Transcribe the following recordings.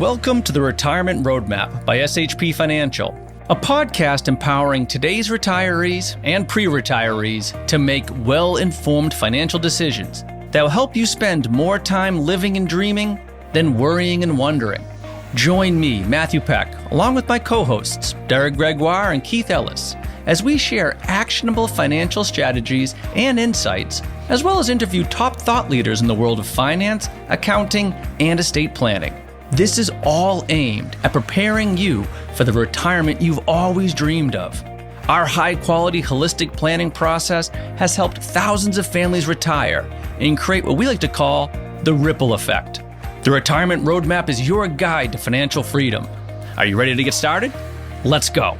Welcome to the Retirement Roadmap by SHP Financial, a podcast empowering today's retirees and pre-retirees to make well-informed financial decisions that will help you spend more time living and dreaming than worrying and wondering. Join me, Matthew Peck, along with my co-hosts, Derek Gregoire and Keith Ellis, as we share actionable financial strategies and insights, as well as interview top thought leaders in the world of finance, accounting, and estate planning. This is all aimed at preparing you for the retirement you've always dreamed of. Our high-quality holistic planning process has helped thousands of families retire and create what we like to call the ripple effect. The Retirement Roadmap is your guide to financial freedom. Are you ready to get started? Let's go.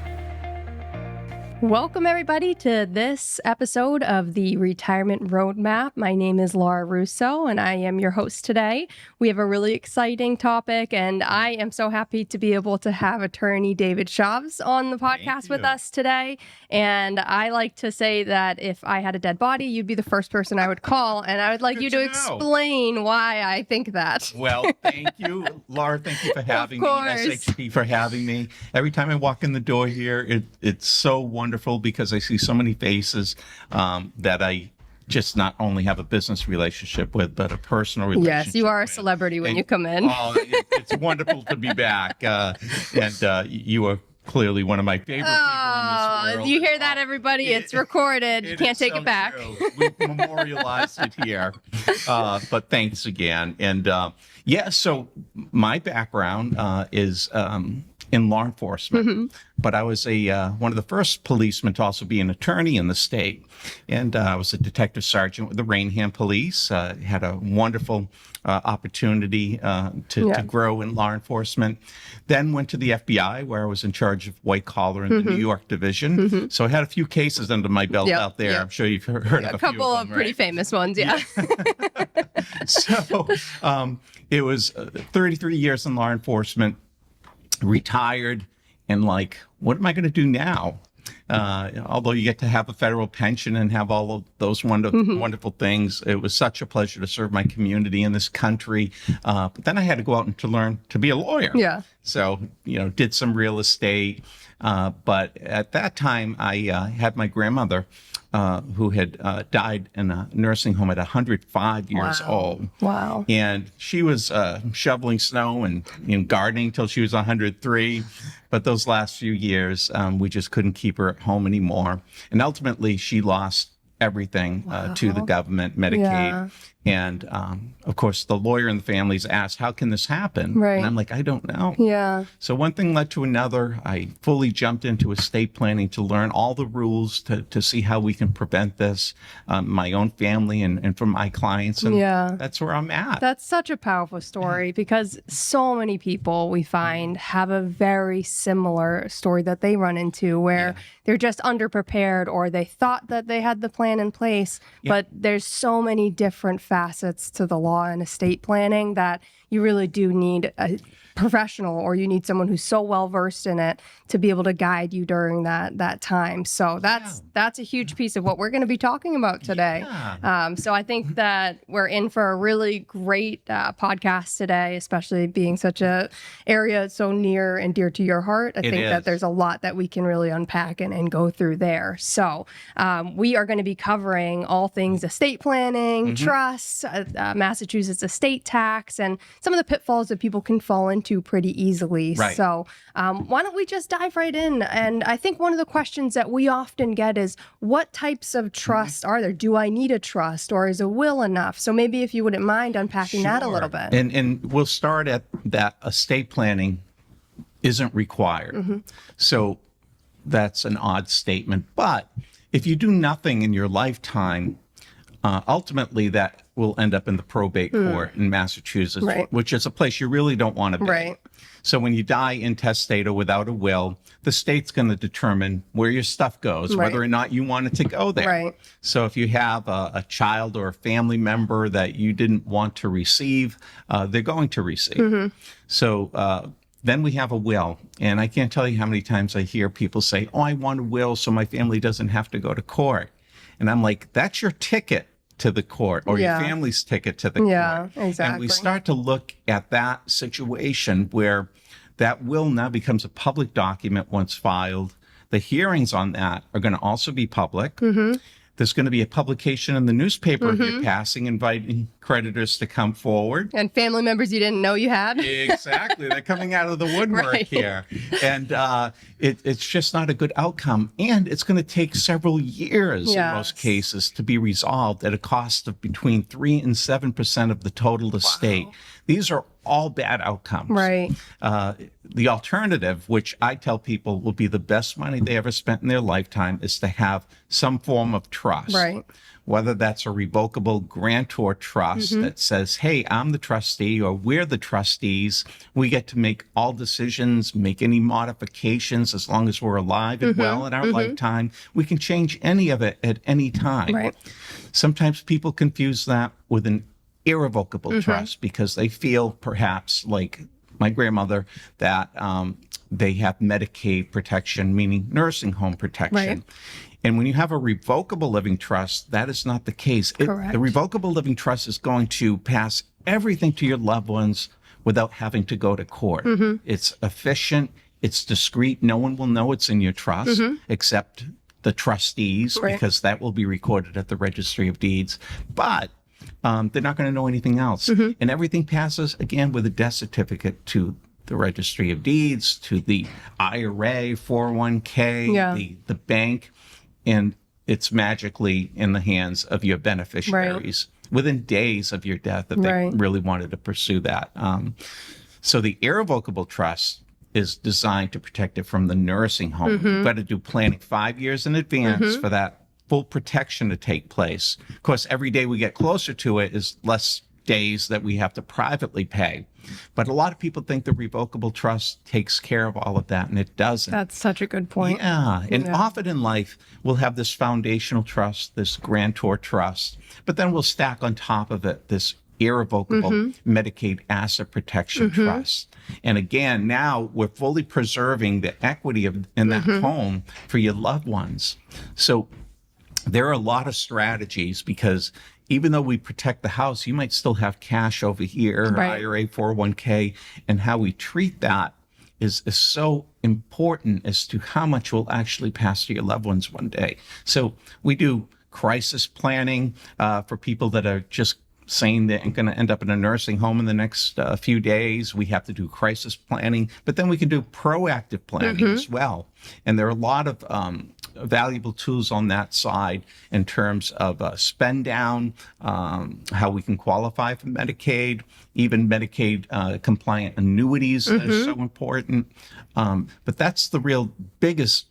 Welcome, everybody, to this episode of the Retirement Roadmap. My name is Laura Russo, and I am your host today. We have a really exciting topic, and I am so happy to be able to have Attorney David Chaves on the podcast with us today. And I like to say that if I had a dead body, you'd be the first person I would call, and I would like you to explain why I think that. Well, thank you, Laura. Thank you for having me. SHP for having me. Every time I walk in the door here, it's so wonderful because I see so many faces that I just not only have a business relationship with, but a personal relationship. Yes, you are a celebrity when you come in. It's wonderful to be back. And you are clearly one of my favorite people in this world. You hear that, everybody? It's recorded. You can't take it back. We've memorialized it here. But thanks again. And so my background is in law enforcement, but I was one of the first policemen to also be an attorney in the state. And I was a detective sergeant with the Rainham Police. Had a wonderful opportunity to grow in law enforcement. Then went to the FBI, where I was in charge of white collar in the New York division. So I had a few cases under my belt out there. I'm sure you've heard of a couple few of them, pretty famous ones. So it was 33 years in law enforcement, retired, and like, what am I going to do now? Although you get to have a federal pension and have all of those wonderful things, it was such a pleasure to serve my community in this country. But then I had to go out and to learn to be a lawyer. Yeah. So, did some real estate. But at that time, I had my grandmother who had died in a nursing home at 105 years old. Wow. And she was shoveling snow and gardening till she was 103. But those last few years, we just couldn't keep her at home anymore. And ultimately, she lost everything to the government, Medicaid. Yeah. And, of course, the lawyer in the families asked, how can this happen? Right. And I'm like, I don't know. Yeah. So one thing led to another. I fully jumped into estate planning to learn all the rules to see how we can prevent this, my own family and for my clients. And that's where I'm at. That's such a powerful story because so many people we find have a very similar story that they run into where they're just underprepared or they thought that they had the plan in place, but there's so many different facets to the law and estate planning that you really do need a professional or you need someone who's so well versed in it to be able to guide you during that time. So that's a huge piece of what we're going to be talking about today. So I think that we're in for a really great podcast today, especially being such a area so near and dear to your heart. I think that there's a lot that we can really unpack and go through there. So we are going to be covering all things estate planning, trusts, Massachusetts estate tax, and some of the pitfalls that people can fall into pretty easily. Right. So why don't we just dive right in? And I think one of the questions that we often get is, what types of trusts are there? Do I need a trust or is a will enough? So maybe if you wouldn't mind unpacking that a little bit. And we'll start at that estate planning isn't required. So that's an odd statement. But if you do nothing in your lifetime, ultimately that will end up in the probate court in Massachusetts, which is a place you really don't want to be. Right. So when you die intestate or without a will, the state's going to determine where your stuff goes, whether or not you want it to go there. Right. So if you have a child or a family member that you didn't want to receive, they're going to receive. So then we have a will. And I can't tell you how many times I hear people say, I want a will so my family doesn't have to go to court. And I'm like, that's your ticket to the court or your family's ticket to the court. Exactly. And we start to look at that situation where that will now becomes a public document once filed. The hearings on that are going to also be public. There's going to be a publication in the newspaper of your passing, inviting creditors to come forward. And family members you didn't know you had. Exactly. They're coming out of the woodwork here. And it's just not a good outcome. And it's going to take several years in most cases to be resolved at a cost of between 3 and 7% of the total estate. These are all bad outcomes. Right. The alternative, which I tell people will be the best money they ever spent in their lifetime, is to have some form of trust. Right. Whether that's a revocable grantor trust that says, hey, I'm the trustee or we're the trustees. We get to make all decisions, make any modifications as long as we're alive and well in our lifetime. We can change any of it at any time. Right. Sometimes people confuse that with an irrevocable trust because they feel perhaps like my grandmother that they have Medicaid protection, meaning nursing home protection. Right. And when you have a revocable living trust, that is not the case. Correct. The revocable living trust is going to pass everything to your loved ones without having to go to court. It's efficient. It's discreet. No one will know it's in your trust except the trustees because that will be recorded at the Registry of Deeds. But they're not going to know anything else. And everything passes, again, with a death certificate to the Registry of Deeds, to the IRA, 401k, the bank, and it's magically in the hands of your beneficiaries within days of your death if they really wanted to pursue that. So the irrevocable trust is designed to protect it from the nursing home. You've got to do planning 5 years in advance for that full protection to take place. Of course, every day we get closer to it is less days that we have to privately pay. But a lot of people think the revocable trust takes care of all of that, and it doesn't. That's such a good point. Yeah. And often in life, we'll have this foundational trust, this grantor trust, but then we'll stack on top of it this irrevocable Medicaid asset protection trust. And again, now we're fully preserving the equity in that home for your loved ones. So there are a lot of strategies because even though we protect the house, you might still have cash over here, IRA, 401k, and how we treat that is so important as to how much will actually pass to your loved ones one day. So we do crisis planning for people that are just saying they're going to end up in a nursing home in the next few days. We have to do crisis planning, but then we can do proactive planning as well. And there are a lot of valuable tools on that side in terms of spend down, how we can qualify for Medicaid, even Medicaid compliant annuities is so important. But that's the real biggest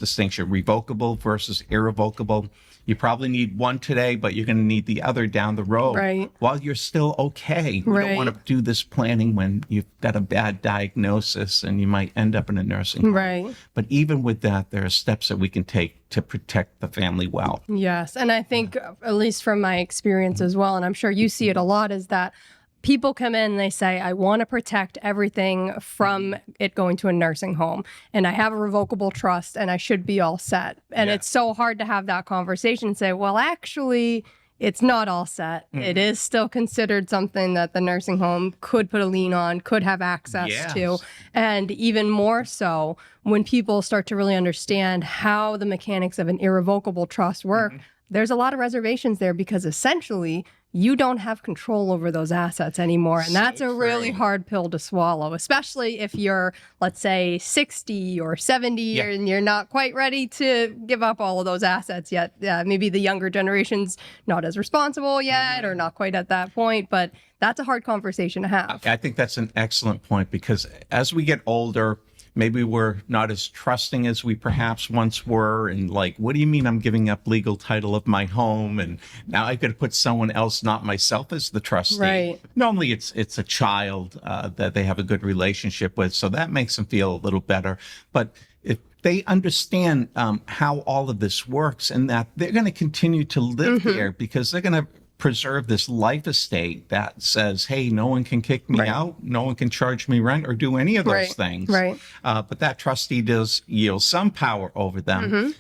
distinction, revocable versus irrevocable. You probably need one today, but you're going to need the other down the road while you're still okay. We don't want to do this planning when you've got a bad diagnosis and you might end up in a nursing home. But even with that, there are steps that we can take to protect the family well. Yes. And I think, at least from my experience as well, and I'm sure you see it a lot, is that people come in and they say, I want to protect everything from it going to a nursing home. And I have a revocable trust and I should be all set. And it's so hard to have that conversation and say, well, actually, it's not all set. It is still considered something that the nursing home could put a lien on, could have access to. And even more so, when people start to really understand how the mechanics of an irrevocable trust work, there's a lot of reservations there because essentially you don't have control over those assets anymore. And that's a really hard pill to swallow, especially if you're, let's say, 60 or 70 and you're not quite ready to give up all of those assets yet. Maybe the younger generation's not as responsible yet or not quite at that point, but that's a hard conversation to have. I think that's an excellent point because as we get older, maybe we're not as trusting as we perhaps once were. And like, what do you mean I'm giving up legal title of my home? And now I've got to put someone else, not myself, as the trustee. Normally it's a child that they have a good relationship with. So that makes them feel a little better. But if they understand how all of this works and that they're going to continue to live there because they're going to preserve this life estate that says, hey, no one can kick me out, no one can charge me rent or do any of those things. Right. But that trustee does yield some power over them.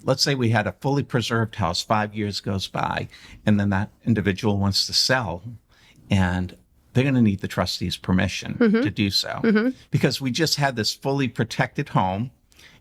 Let's say we had a fully preserved house, 5 years goes by, and then that individual wants to sell, and they're going to need the trustee's permission to do so. Because we just had this fully protected home,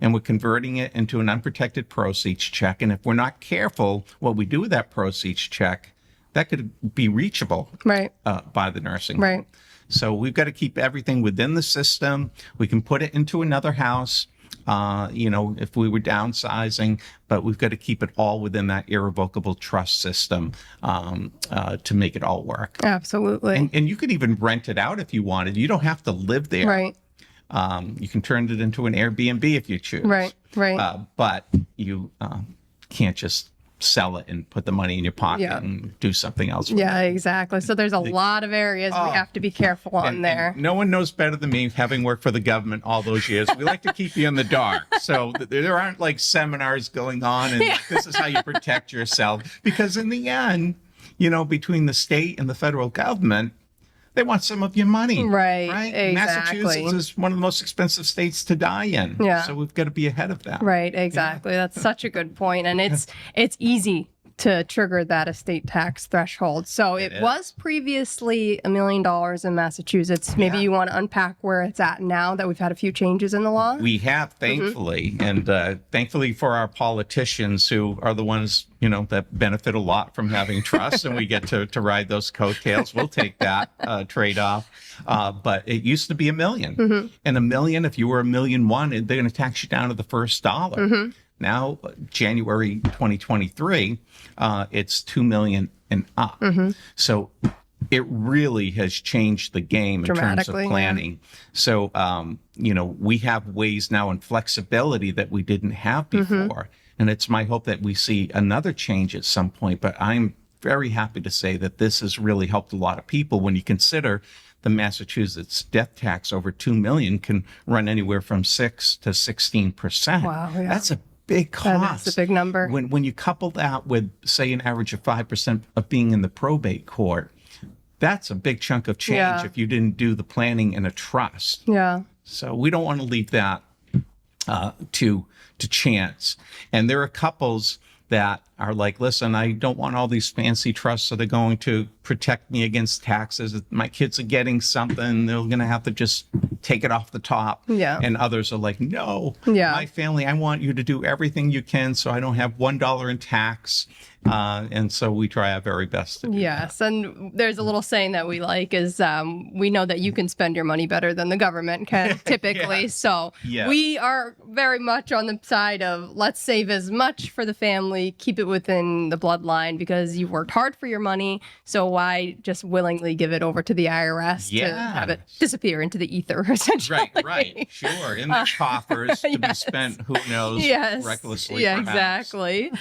and we're converting it into an unprotected proceeds check. And if we're not careful what we do with that proceeds check, that could be reachable by the nursing home. Right. So we've got to keep everything within the system. We can put it into another house, if we were downsizing, but we've got to keep it all within that irrevocable trust system to make it all work. Absolutely. And you could even rent it out if you wanted. You don't have to live there. Right. You can turn it into an Airbnb if you choose. Right. But you can't just sell it and put the money in your pocket and do something else with it. Yeah, exactly. So there's a lot of areas we have to be careful on there. And no one knows better than me, having worked for the government all those years. We like to keep you in the dark. So there aren't like seminars going on and this is how you protect yourself. Because in the end, between the state and the federal government, they want some of your money. Right. Exactly. Massachusetts is one of the most expensive states to die in. Yeah. So we've got to be ahead of that. Right. Exactly. Yeah. That's such a good point. And it's easy to trigger that estate tax threshold. So it was previously $1 million in Massachusetts. Maybe you want to unpack where it's at now that we've had a few changes in the law. We have, thankfully, and thankfully for our politicians who are the ones, that benefit a lot from having trust, and we get to ride those coattails. We'll take that trade-off. But it used to be $1 million. And $1 million, if you were $1.1 million, they're going to tax you down to the first dollar. Now, January 2023, it's $2 million and up. So it really has changed the game in terms of planning. So, we have ways now and flexibility that we didn't have before. And it's my hope that we see another change at some point. But I'm very happy to say that this has really helped a lot of people when you consider the Massachusetts death tax over $2 million can run anywhere from 6 to 16%. Wow, yeah. That's a big cost. That's a big number. When you couple that with, say, an average of 5% of being in the probate court, that's a big chunk of change if you didn't do the planning in a trust. Yeah. So we don't want to leave that to chance. And there are couples that are like, listen, I don't want all these fancy trusts, so they're going to protect me against taxes. If my kids are getting something, they're going to have to just take it off the top. Yeah. And others are like, no, my family, I want you to do everything you can so I don't have $1 in tax. And so we try our very best to do that. And there's a little saying that we like is we know that you can spend your money better than the government can typically. So we are very much on the side of let's save as much for the family, keep it within the bloodline because you've worked hard for your money. So why just willingly give it over to the IRS to have it disappear into the ether, essentially? Right. Sure. In the coffers to be spent, who knows, recklessly. Yeah, perhaps. exactly.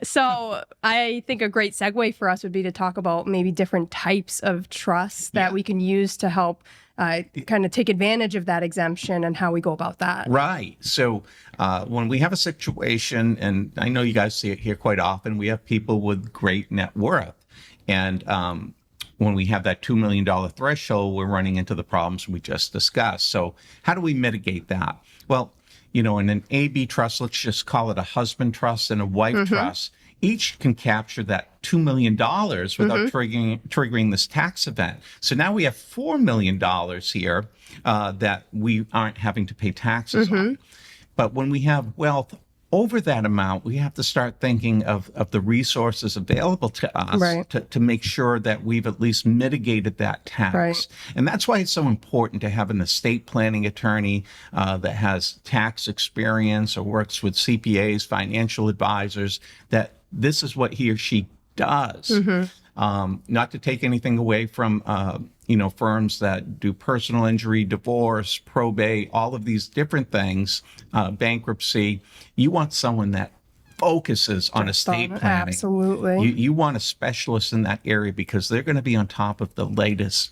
So I think a great segue for us would be to talk about maybe different types of trusts that we can use to help kind of take advantage of that exemption and how we go about that. Right. So when we have a situation, and I know you guys see it here quite often, we have people with great net worth. And when we have that $2 million threshold, we're running into the problems we just discussed. So how do we mitigate that? Well, in an AB trust, let's just call it a husband trust and a wife trust. Each can capture that $2 million without triggering this tax event. So now we have $4 million here that we aren't having to pay taxes on. But when we have wealth over that amount, we have to start thinking of the resources available to us to make sure that we've at least mitigated that tax. And that's why it's so important to have an estate planning attorney that has tax experience or works with CPAs, financial advisors, that this is what he or she does. Not to take anything away from firms that do personal injury, divorce, probate, all of these different things, bankruptcy. You want someone that focuses on estate planning. Absolutely. You want a specialist in that area because they're going to be on top of the latest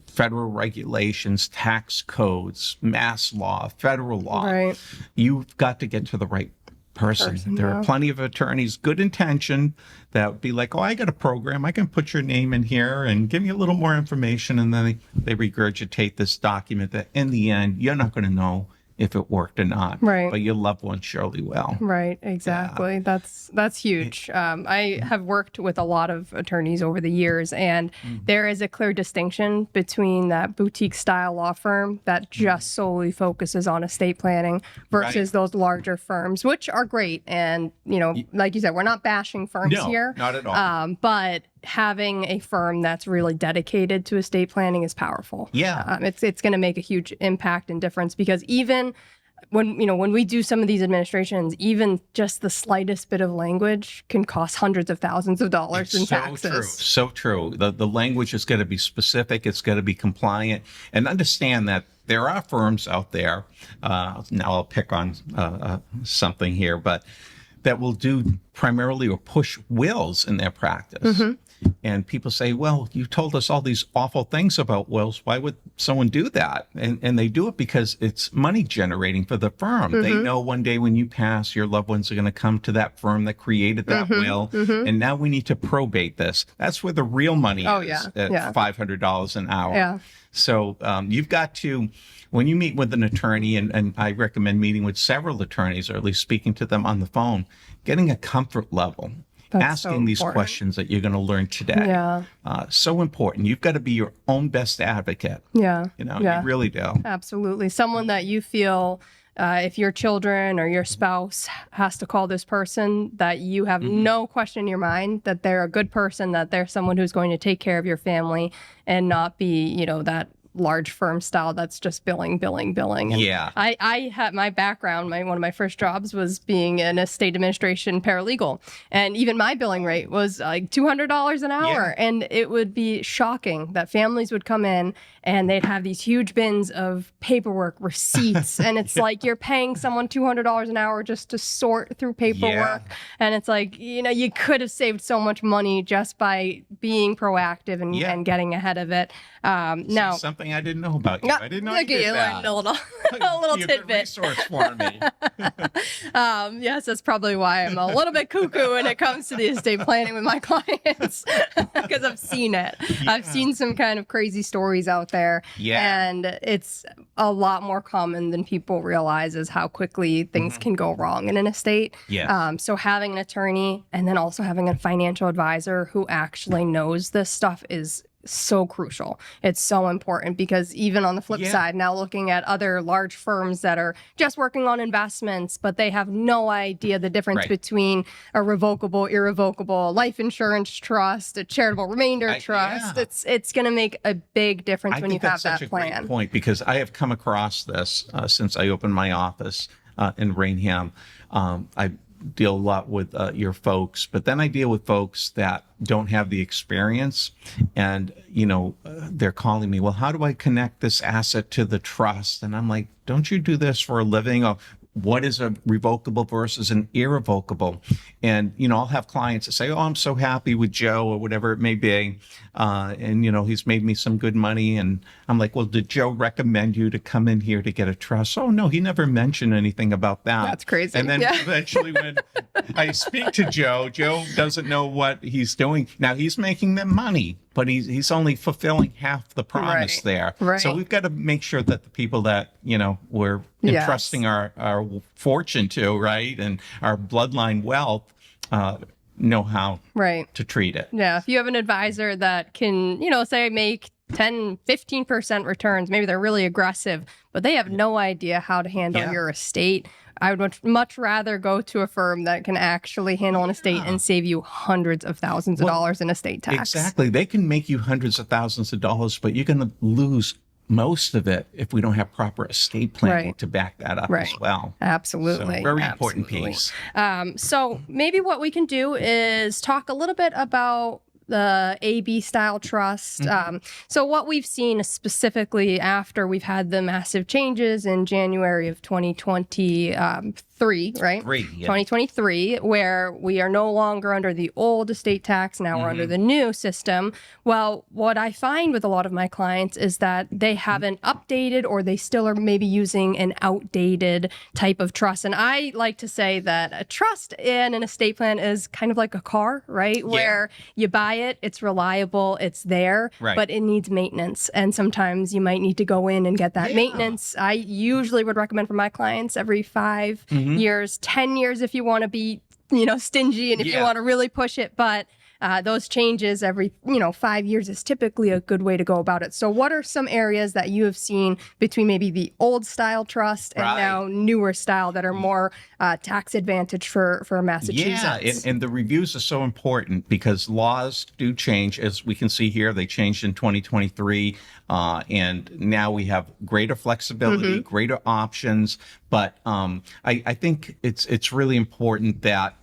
federal regulations, tax codes, mass law, federal law. You've got to get to the right person. There are plenty of attorneys, good intention, that would be like, oh, I got a program. I can put your name in here and give me a little more information. And then they regurgitate this document that in the end, you're not going to know if it worked or not. Right. But your loved one surely will. Right, exactly. Yeah. That's huge. I have worked with a lot of attorneys over the years, and there is a clear distinction between that boutique style law firm that just solely focuses on estate planning versus those larger firms, which are great. And, like you said, we're not bashing firms here. Not at all. But having a firm that's really dedicated to estate planning is powerful. Yeah. It's going to make a huge impact and difference, because even when we do some of these administrations, even just the slightest bit of language can cost hundreds of thousands of dollars in taxes. So true. The language is going to be specific. It's going to be compliant. And understand that there are firms out there, now I'll pick on something here, but that will do primarily or push wills in their practice. And people say, well, you told us all these awful things about wills. Why would someone do that? And they do it because it's money generating for the firm. They know one day when you pass, your loved ones are going to come to that firm that created that will. And now we need to probate this. That's where the real money is at $500 an hour. Yeah. So you've got to, when you meet with an attorney, and I recommend meeting with several attorneys, or at least speaking to them on the phone, getting a comfort level. That's asking these questions that you're going to learn today. Yeah. So important. You've got to be your own best advocate. Yeah. You really do. Absolutely. Someone that you feel, if your children or your spouse has to call this person, that you have no question in your mind that they're a good person, that they're someone who's going to take care of your family and not be, that large firm style that's just billing. And yeah. I had my background, one of my first jobs was being an estate administration paralegal. And even my billing rate was like $200 an hour. Yeah. And it would be shocking that families would come in and they'd have these huge bins of paperwork, receipts. And it's like you're paying someone $200 an hour just to sort through paperwork. And it's like, you could have saved so much money just by being proactive and getting ahead of it. Now, something I didn't know about you. I didn't know you did that. A little You're tidbit. a good resource for me. Yes, that's probably why I'm a little bit cuckoo when it comes to the estate planning with my clients, because I've seen it. Yeah. I've seen some kind of crazy stories out there. Yeah. And it's a lot more common than people realize is how quickly things can go wrong in an estate. Yeah. So having an attorney and then also having a financial advisor who actually knows this stuff is so crucial. It's so important, because even on the flip side, now looking at other large firms that are just working on investments, but they have no idea the difference between a revocable, irrevocable, life insurance trust, a charitable remainder trust. It's going to make a big difference when you have that plan. I think that's such a great point, because I have come across this since I opened my office in Rainham. I deal a lot with your folks, but then I deal with folks that don't have the experience, and they're calling me, well, how do I connect this asset to the trust? And I'm like, don't you do this for a living? Or what is a revocable versus an irrevocable? And I'll have clients that say, oh, I'm so happy with Joe, or whatever it may be, and he's made me some good money. And I'm like, well, did Joe recommend you to come in here to get a trust? Oh no, he never mentioned anything about that. That's crazy. And then eventually when I speak to Joe doesn't know what he's doing. Now he's making them money, but he's only fulfilling half the promise there. Right. So we've got to make sure that the people that we're entrusting our fortune to, right, and our bloodline wealth, know how to treat it. Yeah. If you have an advisor that can, say make 10, 15% returns, maybe they're really aggressive, but they have no idea how to handle your estate, I would much rather go to a firm that can actually handle an estate and save you hundreds of thousands of dollars in estate tax. Exactly. They can make you hundreds of thousands of dollars, but you're going to lose most of it if we don't have proper estate planning to back that up as well. Absolutely. So very important piece. So maybe what we can do is talk a little bit about the AB style trust. So what we've seen specifically after we've had the massive changes in January of 2023 right? 2023, where we are no longer under the old estate tax. Now we're under the new system. Well, what I find with a lot of my clients is that they haven't updated, or they still are maybe using an outdated type of trust. And I like to say that a trust in an estate plan is kind of like a car, right? Where you buy it, it's reliable, it's there, but it needs maintenance. And sometimes you might need to go in and get that maintenance. I usually would recommend for my clients every 5 years, 10 years if you want to be, stingy, and if you want to really push it. But those changes every, 5 years is typically a good way to go about it. So what are some areas that you have seen between maybe the old style trust and now newer style that are more tax advantage for Massachusetts? Yeah, and the reviews are so important because laws do change. As we can see here, they changed in 2023. And now we have greater flexibility, greater options. But I think it's really important that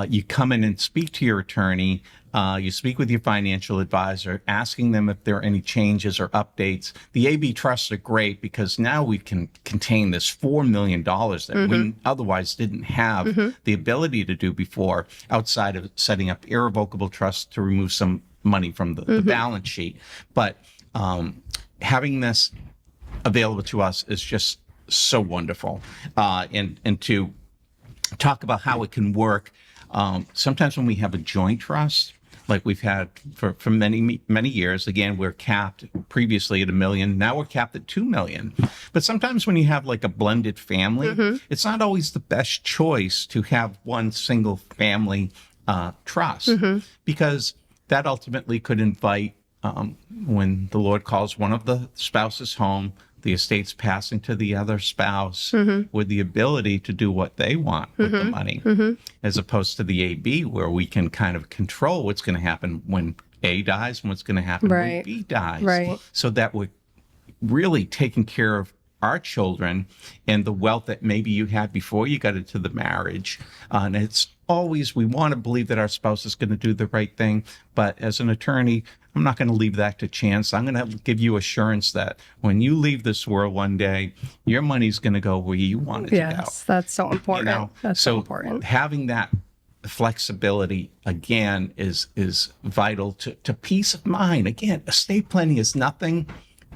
you come in and speak to your attorney. You speak with your financial advisor, asking them if there are any changes or updates. The AB trusts are great because now we can contain this $4 million that we otherwise didn't have the ability to do before, outside of setting up irrevocable trusts to remove some money from the balance sheet. But having this available to us is just so wonderful. And to talk about how it can work, sometimes when we have a joint trust, like we've had for many years, again, we're capped previously at $1 million. Now we're capped at $2 million. But sometimes when you have like a blended family, it's not always the best choice to have one single family trust, because that ultimately could invite, when the Lord calls one of the spouses home, the estate's passing to the other spouse with the ability to do what they want with the money, as opposed to the AB, where we can kind of control what's going to happen when A dies and what's going to happen when B dies. So that we're really taking care of our children and the wealth that maybe you had before you got into the marriage. And it's always, we want to believe that our spouse is going to do the right thing. But as an attorney, I'm not going to leave that to chance. I'm going to give you assurance that when you leave this world one day, your money's going to go where you want it to go. Yes, that's so important. That's so important. Having that flexibility, again, is vital to peace of mind. Again, estate planning is nothing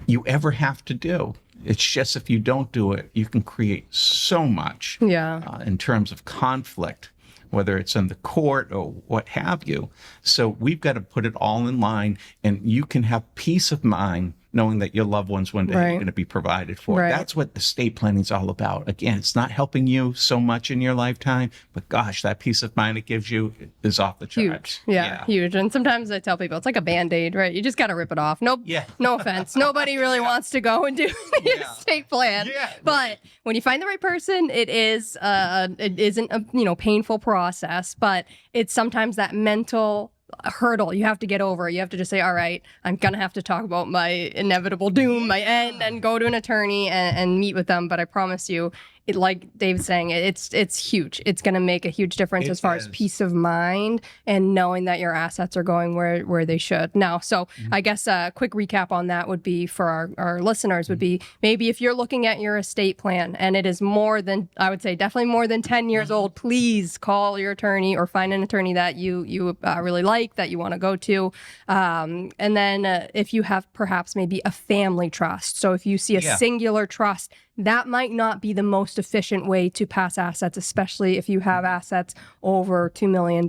you ever have to do. It's just, if you don't do it, you can create so much in terms of conflict, whether it's in the court or what have you. So we've got to put it all in line, and you can have peace of mind knowing that your loved ones one day are going to be provided for. That's what estate planning is all about. Again, it's not helping you so much in your lifetime, but gosh, that peace of mind it gives you is off the charts. Huge. Huge. And sometimes I tell people it's like a Band-Aid, right? You just got to rip it off. No offense. Nobody really wants to go and do the estate plan. But when you find the right person, it isn't a painful process, but it's sometimes that mental hurdle you have to get over. You have to just say, all right, I'm gonna have to talk about my inevitable doom, my end, and go to an attorney and meet with them. But I promise you, it, like Dave's saying, it's huge. It's going to make a huge difference as far as peace of mind and knowing that your assets are going where they should. Now, so I guess a quick recap on that would be for our listeners would be, maybe if you're looking at your estate plan and it is more than, I would say definitely more than 10 years old, please call your attorney or find an attorney that you really like, that you want to go to. And then if you have perhaps maybe a family trust. So if you see a singular trust, that might not be the most efficient way to pass assets, especially if you have assets over $2 million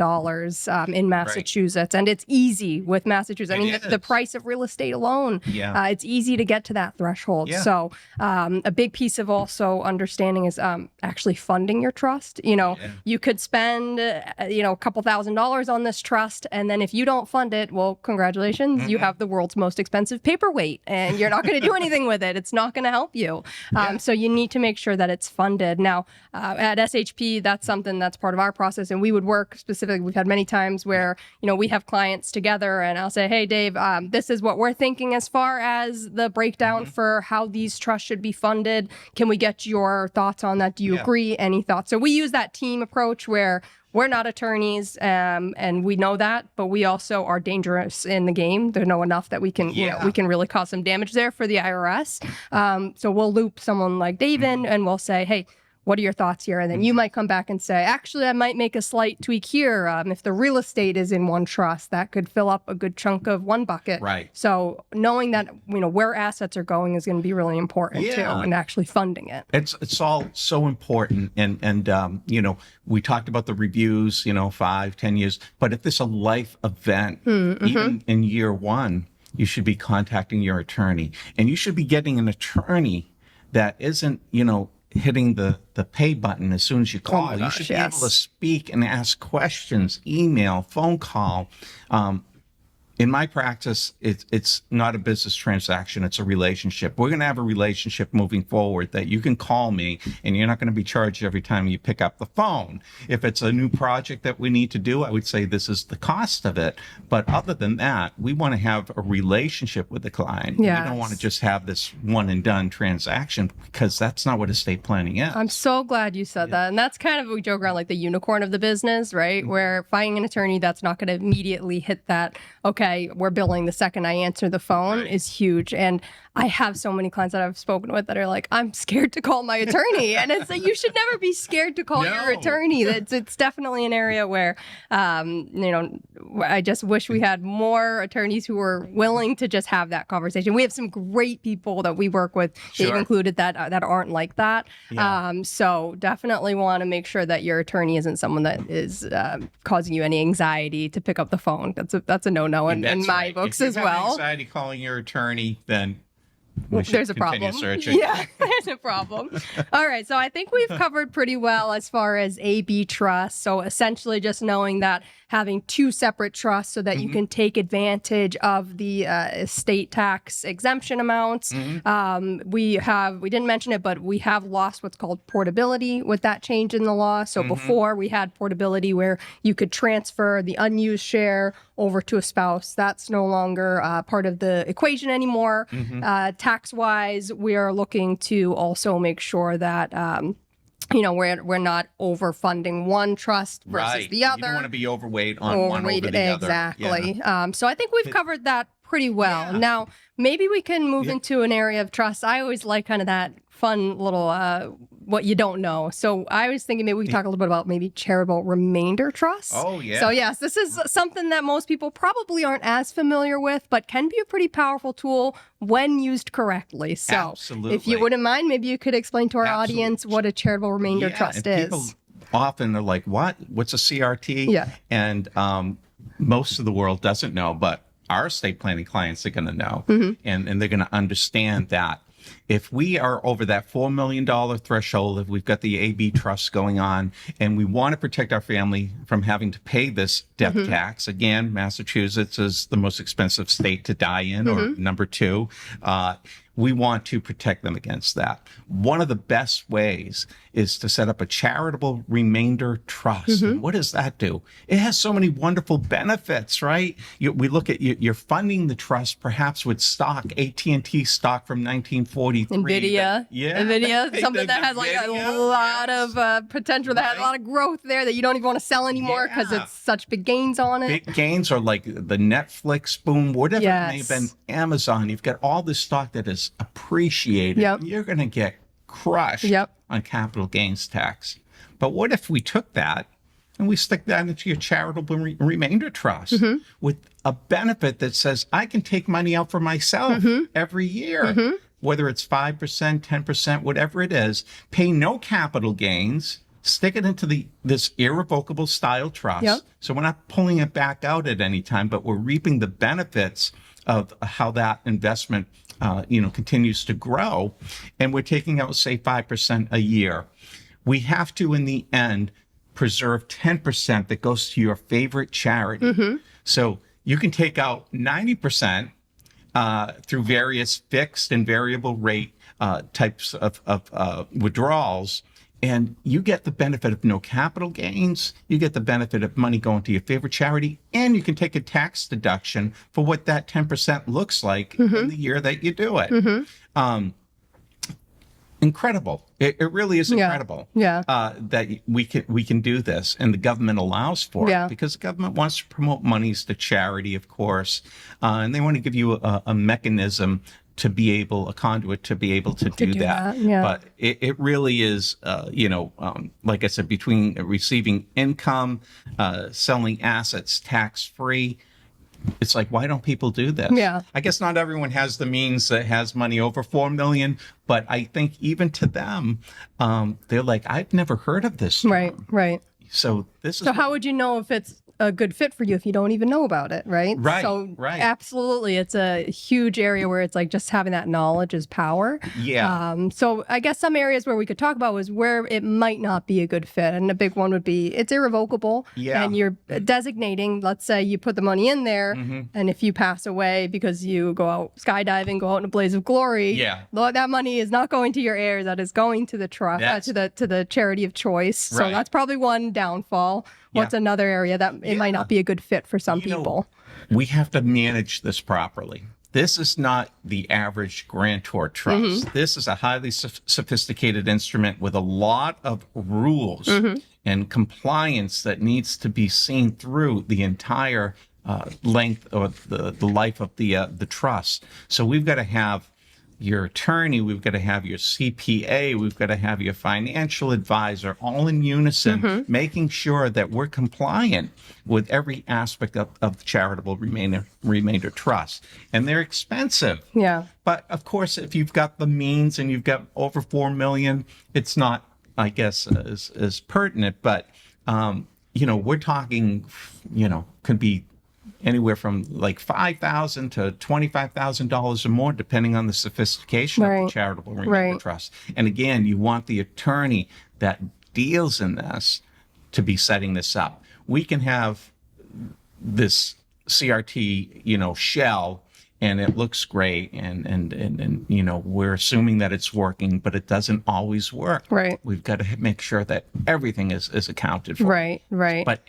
in Massachusetts. And it's easy with Massachusetts. I mean, the price of real estate alone, it's easy to get to that threshold. So a big piece of also understanding is actually funding your trust. You know, you could spend, a couple $1,000s on this trust. And then if you don't fund it, well, congratulations, you have the world's most expensive paperweight and you're not going to do anything with it. It's not going to help you. So you need to make sure that it's funded. Now, at SHP, that's something that's part of our process. And we would work specifically. We've had many times where, we have clients together and I'll say, hey, Dave, this is what we're thinking as far as the breakdown for how these trusts should be funded. Can we get your thoughts on that? Do you agree? Any thoughts? So we use that team approach where we're not attorneys, and we know that, but we also are dangerous in the game. There's no enough that we can, we can really cause some damage there for the IRS. So we'll loop someone like Dave in, and we'll say, hey, what are your thoughts here? And then you might come back and say, actually, I might make a slight tweak here. If the real estate is in one trust, that could fill up a good chunk of one bucket. Right. So knowing that, where assets are going is going to be really important too, and actually funding it. It's all so important. And we talked about the reviews, 5, 10 years, but if it's a life event, even in year one, you should be contacting your attorney, and you should be getting an attorney that isn't, hitting the pay button as soon as you call. You should be able to speak and ask questions, email, phone call. In my practice, it's not a business transaction. It's a relationship. We're going to have a relationship moving forward that you can call me and you're not going to be charged every time you pick up the phone. If it's a new project that we need to do, I would say this is the cost of it. But other than that, we want to have a relationship with the client. Yes. We don't want to just have this one and done transaction, because that's not what estate planning is. I'm so glad you said that. And that's kind of, we joke around like the unicorn of the business, right? Where finding an attorney that's not going to immediately hit that, okay, we're billing the second I answer the phone is huge. And I have so many clients that I've spoken with that are like, I'm scared to call my attorney. And it's like, you should never be scared to call your attorney. It's definitely an area where, I just wish we had more attorneys who were willing to just have that conversation. We have some great people that we work with, Dave included, that aren't like that. Yeah. So definitely want to make sure that your attorney isn't someone that is causing you any anxiety to pick up the phone. That's a no-no in my books as well. If you have anxiety calling your attorney, then there's a problem. Searching. Yeah, there's a problem. All right. So I think we've covered pretty well as far as A/B trusts. So essentially just knowing that having two separate trusts so that you can take advantage of the estate tax exemption amounts. We didn't mention it, but we have lost what's called portability with that change in the law. So before we had portability where you could transfer the unused share over to a spouse. That's no longer part of the equation anymore. Tax-wise, we are looking to also make sure that we're not overfunding one trust versus the other. You don't want to be overweight on one over the other. Exactly. So I think we've covered that pretty well. Yeah. Now, maybe we can move into an area of trust. I always like kind of that fun little what you don't know. So I was thinking maybe we could talk a little bit about maybe charitable remainder trusts. Oh, yeah. So yes, this is something that most people probably aren't as familiar with, but can be a pretty powerful tool when used correctly. So Absolutely. If you wouldn't mind, maybe you could explain to our audience what a charitable remainder trust is. People often are like, what's a CRT? Yeah. And most of the world doesn't know, but our estate planning clients are going to know, and they're going to understand that if we are over that $4 million threshold, if we've got the AB trust going on, and we want to protect our family from having to pay this death tax, again, Massachusetts is the most expensive state to die in, or number 2. We want to protect them against that. One of the best ways is to set up a charitable remainder trust. And what does that do? It has so many wonderful benefits, right? We look at you're funding the trust perhaps with stock, AT&T stock from 1943. NVIDIA, something that has like a lot of potential, that has a lot of growth there that you don't even want to sell anymore because it's such big gains on it. Big gains are like the Netflix boom, whatever it may have been, Amazon. You've got all this stock that is appreciated. You're going to get crushed on capital gains tax. But what if we took that and we stick that into your charitable remainder trust with a benefit that says I can take money out for myself every year, whether it's 5%, 10%, whatever it is, pay no capital gains, stick it into this irrevocable style trust. So we're not pulling it back out at any time, but we're reaping the benefits of how that investment continues to grow, and we're taking out, say, 5% a year. We have to, in the end, preserve 10% that goes to your favorite charity. So you can take out 90% through various fixed and variable rate types of withdrawals. And you get the benefit of no capital gains. You get the benefit of money going to your favorite charity. And you can take a tax deduction for what that 10% looks like in the year that you do it. Incredible. It really is incredible that we can do this, and the government allows for it, because the government wants to promote monies to charity, of course, and they want to give you a mechanism to be able, a conduit to be able to do that. Yeah. But it really is, like I said, between receiving income, selling assets tax-free, it's like, why don't people do this? Yeah. I guess not everyone has the means that has money over $4 million, but I think even to them, they're like, I've never heard of this term. Right. So this is. So how would you know if it's a good fit for you if you don't even know about it, right? Right, So right. absolutely, it's a huge area where it's like just having that knowledge is power. Yeah. So I guess some areas where we could talk about was where it might not be a good fit. And a big one would be it's irrevocable. Yeah. And you're designating, let's say you put the money in there, and if you pass away because you go out skydiving, go out in a blaze of glory, Yeah. that money is not going to your heirs, that is going to the trust, to the charity of choice. So Right. that's probably one downfall. What's Yeah. another area that it might not be a good fit for some people? We have to manage this properly. This is not the average grantor trust. This is a highly sophisticated instrument with a lot of rules and compliance that needs to be seen through the entire length of the life of the trust. So we've got to have your attorney, we've got to have your CPA, we've got to have your financial advisor, all in unison, making sure that we're compliant with every aspect of the charitable remainder trust. And they're expensive. Yeah. But of course, if you've got the means and you've got over $4 million, it's not, I guess, as pertinent. But, we're talking, could be anywhere from like $5,000 to $25,000 or more, depending on the sophistication of the charitable remainder trust. And again, you want the attorney that deals in this to be setting this up. We can have this CRT, shell, and it looks great, and we're assuming that it's working, but it doesn't always work. Right. We've got to make sure that everything is accounted for. Right. But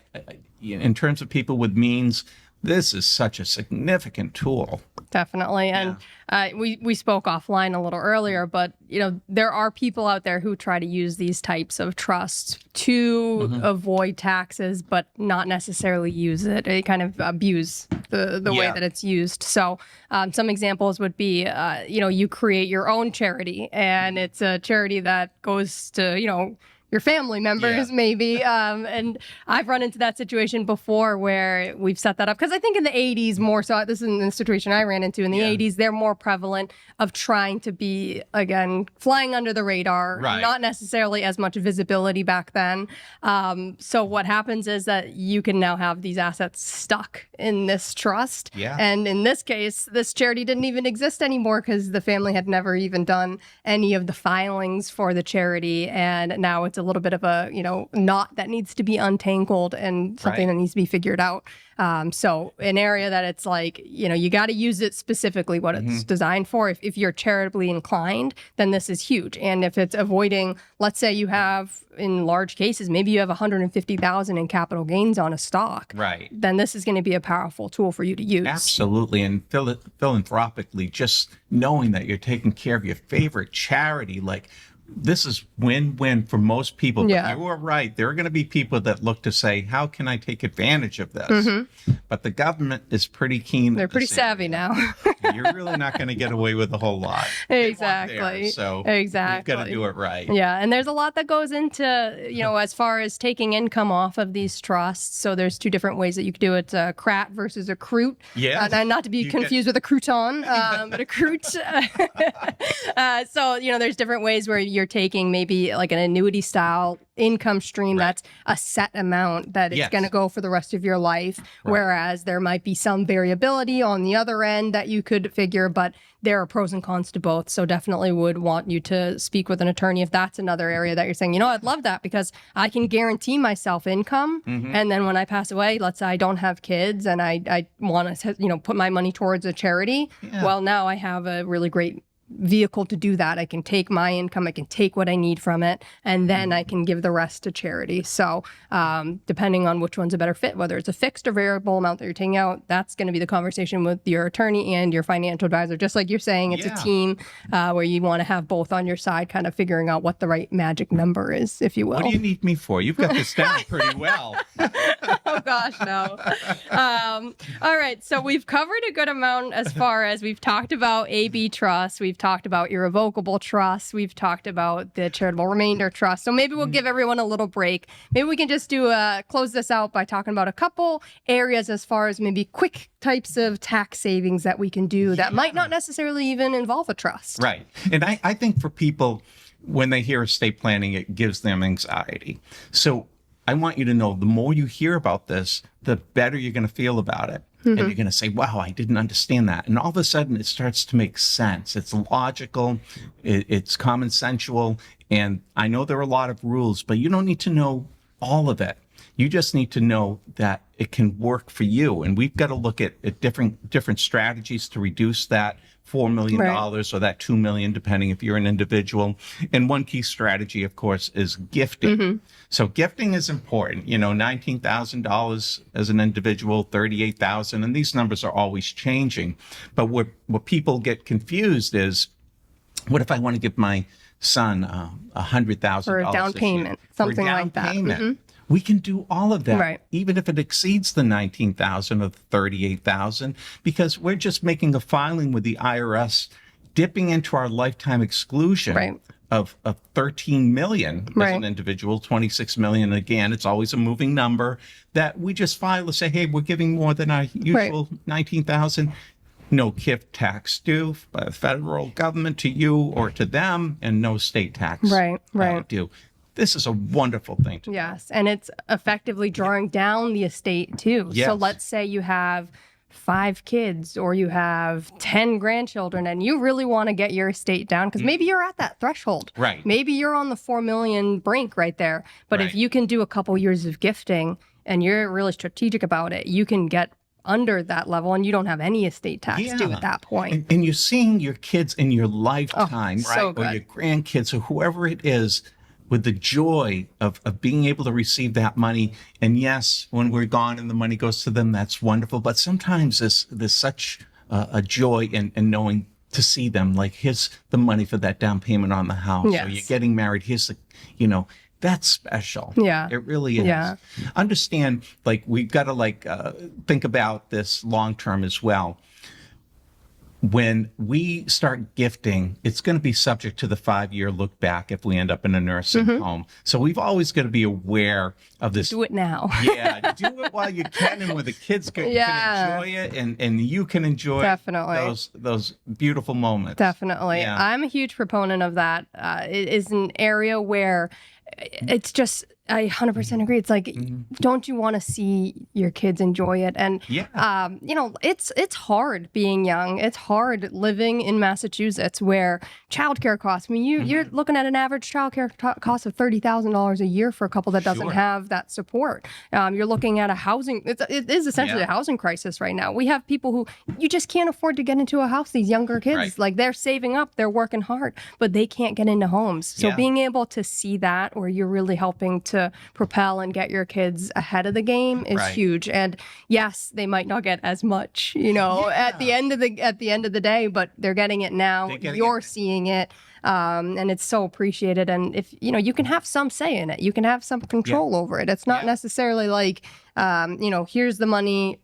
in terms of people with means, this is such a significant tool. Definitely. And we spoke offline a little earlier, but, there are people out there who try to use these types of trusts to avoid taxes, but not necessarily use it. They kind of abuse the way that it's used. So some examples would be, you create your own charity, and it's a charity that goes to, your family members, maybe. And I've run into that situation before where we've set that up. Because I think in the 80s, more so, this is the situation I ran into in the 80s, they're more prevalent of trying to be, again, flying under the radar, not necessarily as much visibility back then. So what happens is that you can now have these assets stuck in this trust. Yeah. And in this case, this charity didn't even exist anymore because the family had never even done any of the filings for the charity. And now it's a little bit of a, knot that needs to be untangled and something that needs to be figured out. So an area that it's like, you got to use it specifically what it's designed for. If you're charitably inclined, then this is huge. And if it's avoiding, let's say you have, in large cases, maybe you have $150,000 in capital gains on a stock. Right. Then this is going to be a powerful tool for you to use. Absolutely. And philanthropically, just knowing that you're taking care of your favorite charity, like, this is win-win for most people. But you are right. There are going to be people that look to say, how can I take advantage of this? But the government is pretty keen. They're pretty savvy now. You're really not going to get away with a whole lot. Exactly. So exactly. you've got to do it right. Yeah. And there's a lot that goes into, as far as taking income off of these trusts. So there's two different ways that you could do it. A crat versus a crute. Yeah. And not to be confused with a crouton, but a crute. So, there's different ways where you're taking maybe like an annuity style income stream that's a set amount that it's going to go for the rest of your life. Whereas there might be some variability on the other end that you could figure, but there are pros and cons to both. So definitely would want you to speak with an attorney if that's another area that you're saying, I'd love that because I can guarantee myself income. And then when I pass away, let's say I don't have kids and I want to, put my money towards a charity. Well, now I have a really great vehicle to do that. I can take my income, I can take what I need from it, and then I can give the rest to charity. So depending on which one's a better fit, whether it's a fixed or variable amount that you're taking out, that's going to be the conversation with your attorney and your financial advisor. Just like you're saying, it's a team where you want to have both on your side, kind of figuring out what the right magic number is, if you will. What do you need me for? You've got this down pretty well. But gosh, no. All right. So we've covered a good amount as far as we've talked about AB trust. We've talked about irrevocable trust. We've talked about the charitable remainder trust. So maybe we'll give everyone a little break. Maybe we can just close this out by talking about a couple areas as far as maybe quick types of tax savings that we can do that might not necessarily even involve a trust. Right. And I think for people, when they hear estate planning, it gives them anxiety. So I want you to know the more you hear about this, the better you're going to feel about it. And you're going to say, wow, I didn't understand that. And all of a sudden it starts to make sense. It's logical. It's commonsensual. And I know there are a lot of rules, but you don't need to know all of it. You just need to know that it can work for you. And we've got to look at different strategies to reduce that $4 million or that $2 million, depending if you're an individual. And one key strategy, of course, is gifting. So gifting is important. You know, $19,000 as an individual, $38,000, and these numbers are always changing. But what people get confused is, what if I want to give my son $100,000 for a down payment, something like that? We can do all of that, right, even if it exceeds the $19,000 or the $38,000, because we're just making a filing with the IRS, dipping into our lifetime exclusion of $13 million as an individual, $26 million. Again, it's always a moving number that we just file and say, hey, we're giving more than our usual $19,000. No gift tax due by the federal government to you or to them, and no state tax due. This is a wonderful thing to do. Yes, and it's effectively drawing down the estate too. Yes. So let's say you have 5 kids or you have 10 grandchildren and you really want to get your estate down because maybe you're at that threshold. Right. Maybe you're on the 4 million brink right there. But if you can do a couple years of gifting and you're really strategic about it, you can get under that level and you don't have any estate tax due at that point. And you're seeing your kids in your lifetime, so good. Or your grandkids or whoever it is, with the joy of being able to receive that money. And yes, when we're gone and the money goes to them, that's wonderful. But sometimes there's such a joy in knowing to see them, like, here's the money for that down payment on the house. Or you're getting married, here's the, that's special. Yeah. It really is. Yeah. Understand, like, we've got to think about this long term as well. When we start gifting, it's going to be subject to the 5-year look back if we end up in a nursing home. So we've always got to be aware of this. Do it now. Do it while you can, and where the kids can enjoy it, and you can enjoy those beautiful moments. Definitely. Yeah. I'm a huge proponent of that. It is an area where it's just, I 100% agree. It's like, don't you want to see your kids enjoy it? And, it's hard being young. It's hard living in Massachusetts where childcare costs. I mean, you're looking at an average childcare cost of $30,000 a year for a couple that doesn't have that support. You're looking at it is essentially a housing crisis right now. We have people who you just can't afford to get into a house. These younger kids, like, they're saving up, they're working hard, but they can't get into homes. So being able to see that, where you're really helping to propel and get your kids ahead of the game is huge. And yes, they might not get as much, at the end of the day, but they're getting it now. You're seeing it. And it's so appreciated. And if, you can have some say in it, you can have some control over it. It's not necessarily like, here's the money.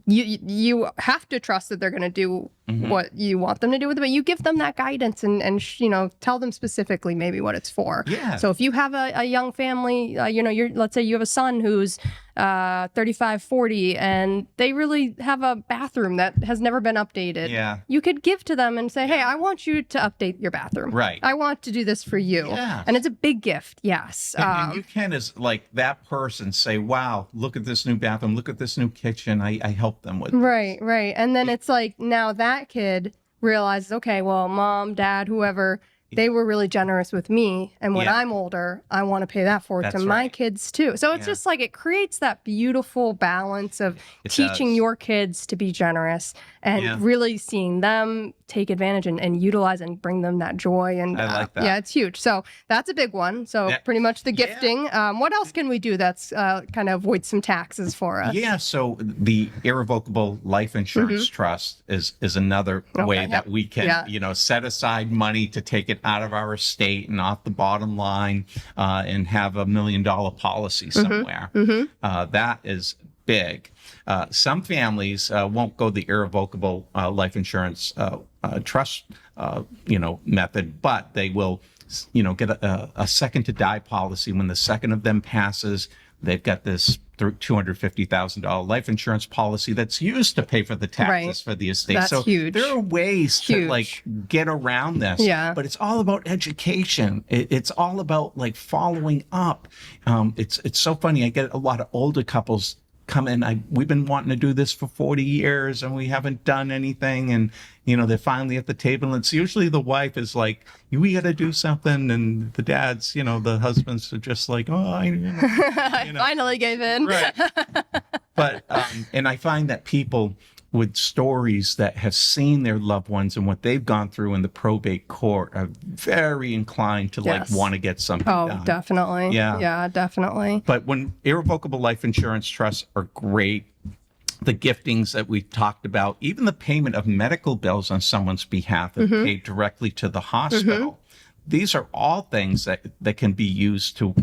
You have to trust that they're going to do what you want them to do with it, but you give them that guidance and tell them specifically maybe what it's for. Yeah. So if you have a young family, let's say you have a son who's 35, 40, and they really have a bathroom that has never been updated. Yeah. You could give to them and say, hey, I want you to update your bathroom. Right. I want to do this for you. Yeah. And it's a big gift. Yes. And you can, as like that person, say, wow, look at this new bathroom. Look at this new kitchen. I helped them with. Right. And then it's like, now that kid realizes, okay, well, mom, dad, whoever, they were really generous with me. And when I'm older, I want to pay that forward to my kids too. So it's just like, it creates that beautiful balance of teaching your kids to be generous and really seeing them take advantage and utilize and bring them that joy. And I like that. Yeah, it's huge. So that's a big one. So pretty much the gifting. What else can we do that's kind of avoid some taxes for us? Yeah. So the irrevocable life insurance trust is another way that we can, set aside money to take it out of our estate and off the bottom line and have $1 million policy somewhere. That is big. Some families won't go the irrevocable life insurance trust, method, but they will, get a second to die policy. When the second of them passes, they've got this $250,000 life insurance policy that's used to pay for the taxes for the estate. That's so huge. there are ways to get around this. Yeah. But it's all about education. It's all about following up. It's so funny. I get a lot of older couples come in. We've been wanting to do this for 40 years and we haven't done anything. And, they're finally at the table. And it's usually the wife is like, we got to do something. And the dads, the husbands are just like, I finally gave in. Right. But, and I find that people with stories that have seen their loved ones and what they've gone through in the probate court are very inclined to want to get something done. Oh, definitely. Yeah, definitely. But when irrevocable life insurance trusts are great, the giftings that we've talked about, even the payment of medical bills on someone's behalf is paid directly to the hospital. These are all things that can be used to,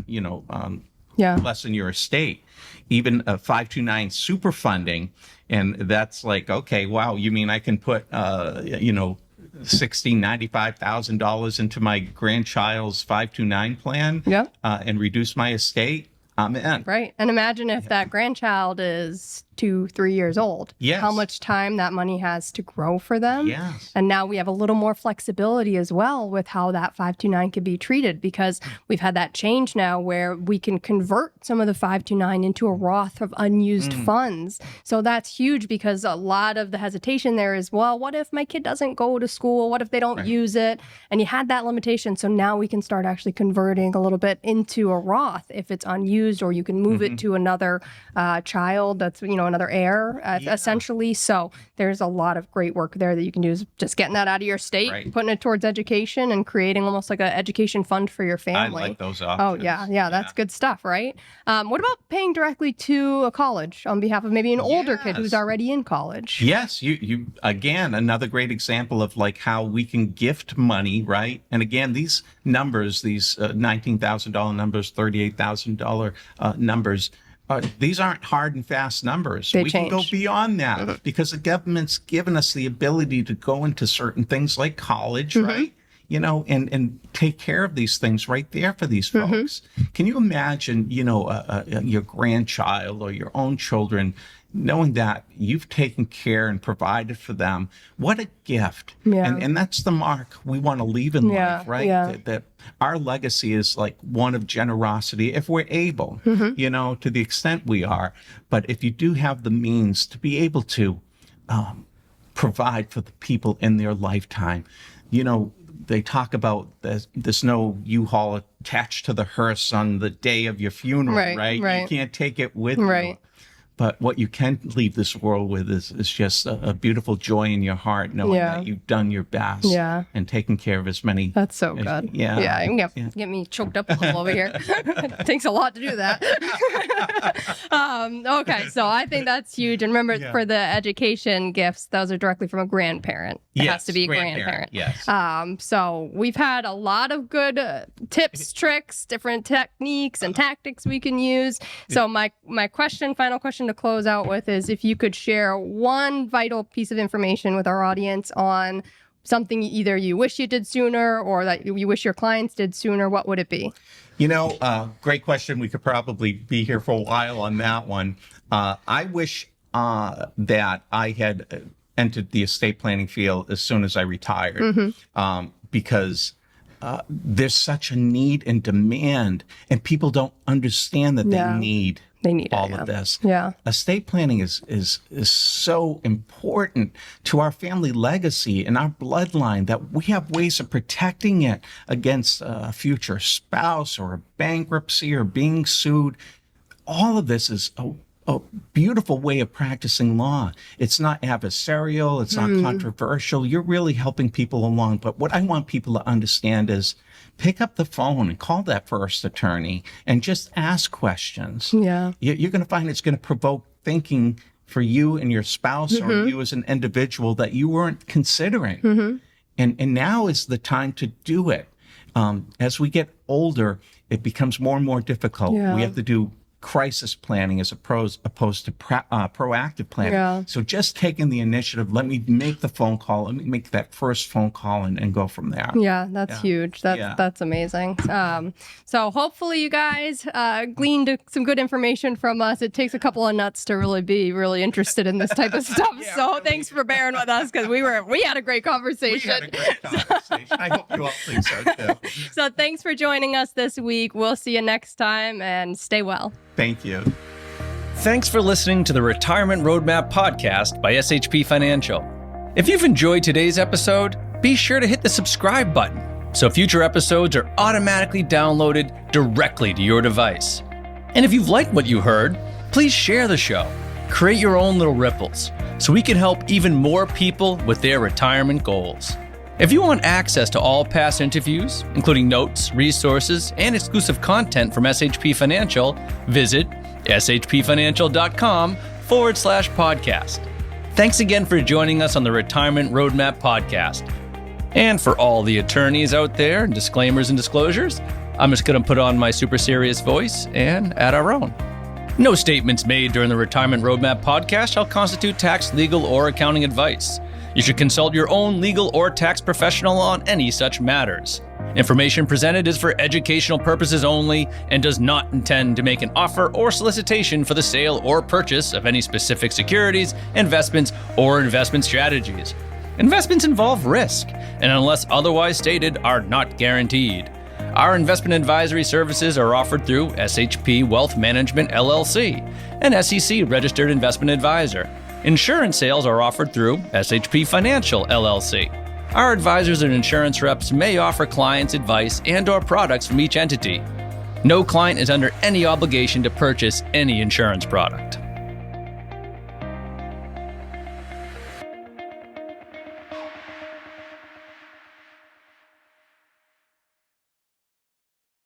lessen your estate. Even a 529 super funding, and that's okay, wow, you mean I can put, $95,000 into my grandchild's 529 plan and reduce my estate? I'm in. Right. And imagine if that grandchild is 2-3 years old. Yes. How much time that money has to grow for them. Yes. And now we have a little more flexibility as well with how that 529 can be treated, because we've had that change now where we can convert some of the 529 into a Roth of unused funds. So that's huge, because a lot of the hesitation there is, well, what if my kid doesn't go to school? What if they don't use it? And you had that limitation. So now we can start actually converting a little bit into a Roth if it's unused, or you can move it to another child that's, another heir, essentially. So there's a lot of great work there that you can do, is just getting that out of your estate, putting it towards education, and creating almost like an education fund for your family. I like those options. Oh, yeah, that's good stuff, right? What about paying directly to a college on behalf of maybe an older kid who's already in college? Yes, you again, another great example of how we can gift money, right? And again, these numbers, these $19,000 numbers, $38,000 numbers, these aren't hard and fast numbers. We can go beyond that because the government's given us the ability to go into certain things like college, right? And take care of these things right there for these folks. Can you imagine, your grandchild or your own children knowing that you've taken care and provided for them? What a gift. Yeah. And that's the mark we want to leave in life, right? Yeah. That our legacy is one of generosity, if we're able, to the extent we are. But if you do have the means to be able to provide for the people in their lifetime, they talk about there's no U-Haul attached to the hearse on the day of your funeral, right? You can't take it with you. But what you can leave this world with is just a beautiful joy in your heart, knowing that you've done your best and taken care of as many. That's so good. Yeah. You can get me choked up a little over here. It takes a lot to do that. Okay, so I think that's huge. And remember, for the education gifts, those are directly from a grandparent. It has to be a grandparent. Yes. So we've had a lot of good tips, tricks, different techniques and tactics we can use. So my final question to close out with is, if you could share one vital piece of information with our audience on something either you wish you did sooner or that you wish your clients did sooner, what would it be? Great question. We could probably be here for a while on that one. I wish that I had entered the estate planning field as soon as I retired, because there's such a need and demand, and people don't understand that they need all of this. Estate planning is so important to our family legacy and our bloodline, that we have ways of protecting it against a future spouse or a bankruptcy or being sued. All of this is a beautiful way of practicing law. It's not adversarial. It's not controversial. You're really helping people along. But what I want people to understand is, pick up the phone and call that first attorney and just ask questions. You're going to find it's going to provoke thinking for you and your spouse or you as an individual that you weren't considering. And now is the time to do it. As we get older, it becomes more and more difficult. We have to do crisis planning as opposed to proactive planning. Yeah. So just taking the initiative, let me make the phone call, let me make that first phone call and go from there. Yeah, that's huge. That's amazing. So hopefully you guys gleaned some good information from us. It takes a couple of nuts to really be really interested in this type of stuff. So thanks for bearing with us because we had a great conversation. We had a great conversation. I hope you all think so too. So thanks for joining us this week. We'll see you next time and stay well. Thank you. Thanks for listening to the Retirement Roadmap podcast by SHP Financial. If you've enjoyed today's episode, be sure to hit the subscribe button so future episodes are automatically downloaded directly to your device. And if you've liked what you heard, please share the show. Create your own little ripples so we can help even more people with their retirement goals. If you want access to all past interviews, including notes, resources, and exclusive content from SHP Financial, visit shpfinancial.com/podcast. Thanks again for joining us on the Retirement Roadmap podcast. And for all the attorneys out there, disclaimers and disclosures, I'm just going to put on my super serious voice and add our own. No statements made during the Retirement Roadmap podcast shall constitute tax, legal, or accounting advice. You should consult your own legal or tax professional on any such matters. Information presented is for educational purposes only and does not intend to make an offer or solicitation for the sale or purchase of any specific securities, investments, or investment strategies. Investments involve risk, and unless otherwise stated, are not guaranteed. Our investment advisory services are offered through SHP Wealth Management, LLC, an SEC-registered investment advisor. Insurance sales are offered through SHP Financial, LLC. Our advisors and insurance reps may offer clients advice and/or products from each entity. No client is under any obligation to purchase any insurance product.